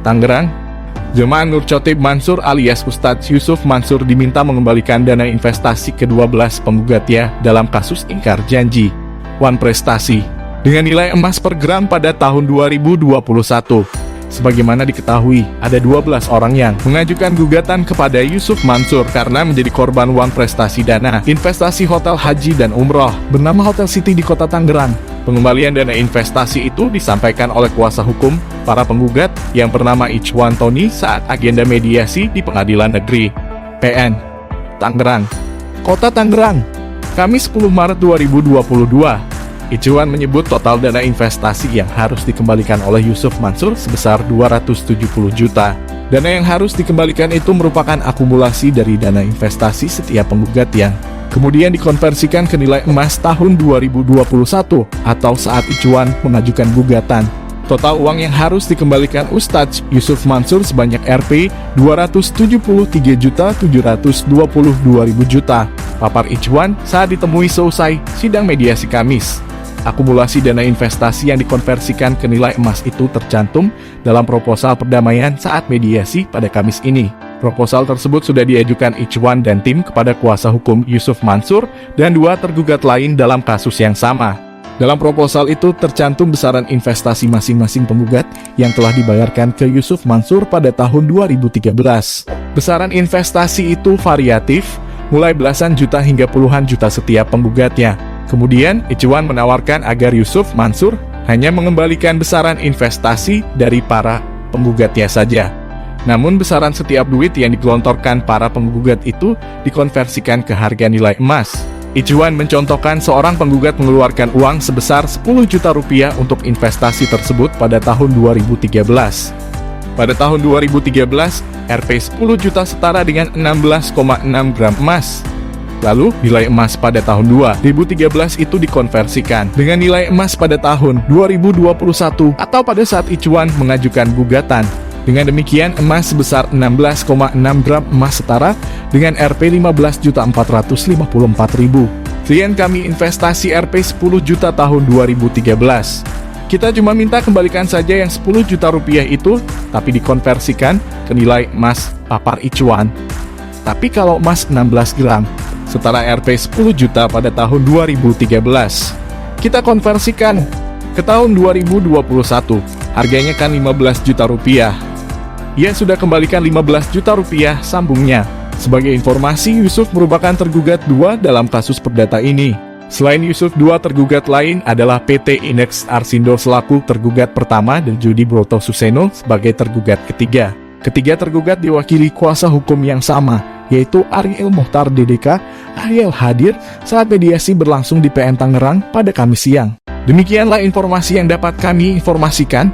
Tangerang. Jemaah Nur Chotib Mansur alias Ustadz Yusuf Mansur diminta mengembalikan dana investasi ke-12 penggugatnya dalam kasus ingkar janji Wan Prestasi dengan nilai emas per gram pada tahun 2021. Sebagaimana diketahui, ada 12 orang yang mengajukan gugatan kepada Yusuf Mansur karena menjadi korban Wan Prestasi dana investasi hotel haji dan umroh bernama Hotel City di Kota Tangerang. Pengembalian dana investasi itu disampaikan oleh kuasa hukum para penggugat yang bernama Ichwan Tony saat agenda mediasi di Pengadilan Negeri PN Tangerang, Kota Tangerang, Kamis 10 Maret 2022. Ichwan menyebut total dana investasi yang harus dikembalikan oleh Yusuf Mansur sebesar 270 juta. Dana yang harus dikembalikan itu merupakan akumulasi dari dana investasi setiap penggugat yang kemudian dikonversikan ke nilai emas tahun 2021 atau saat Ichwan mengajukan gugatan. Total uang yang harus dikembalikan Ustadz Yusuf Mansur sebanyak Rp 273.722.000 juta, papar Ichwan saat ditemui seusai sidang mediasi Kamis. Akumulasi dana investasi yang dikonversikan ke nilai emas itu tercantum dalam proposal perdamaian saat mediasi pada Kamis ini. Proposal tersebut sudah diajukan Ichwan dan tim kepada kuasa hukum Yusuf Mansur dan 2 tergugat lain dalam kasus yang sama. Dalam proposal itu tercantum besaran investasi masing-masing penggugat yang telah dibayarkan ke Yusuf Mansur pada tahun 2013. Besaran investasi itu variatif, mulai belasan juta hingga puluhan juta setiap penggugatnya. Kemudian, Ichwan menawarkan agar Yusuf Mansur hanya mengembalikan besaran investasi dari para penggugatnya saja. Namun besaran setiap duit yang digelontorkan para penggugat itu dikonversikan ke harga nilai emas. Ichwan mencontohkan seorang penggugat mengeluarkan uang sebesar 10 juta rupiah untuk investasi tersebut pada tahun 2013. Pada tahun 2013, Rp 10 juta setara dengan 16,6 gram emas. Lalu, nilai emas pada tahun 2013 itu dikonversikan dengan nilai emas pada tahun 2021 atau pada saat Ichwan mengajukan gugatan. Dengan demikian, emas sebesar 16,6 gram emas setara dengan Rp 15.454.000. Klien kami investasi Rp 10 juta tahun 2013. Kita cuma minta kembalikan saja yang 10 juta rupiah itu, tapi dikonversikan ke nilai emas papar Ichwan. Tapi kalau emas 16 gram, setara Rp 10 juta pada tahun 2013. Kita konversikan ke tahun 2021, harganya kan 15 juta rupiah. Ia sudah kembalikan 15 juta rupiah, sambungnya. Sebagai informasi, Yusuf merupakan tergugat 2 dalam kasus perdata ini. Selain Yusuf, 2 tergugat lain adalah PT Inex Arsindo selaku tergugat pertama dan Judi Broto Suseno sebagai tergugat ketiga. Ketiga tergugat diwakili kuasa hukum yang sama, yaitu Ariel Mohtar DDK. Ariel hadir saat mediasi berlangsung di PN Tangerang pada Kamis siang. Demikianlah informasi yang dapat kami informasikan.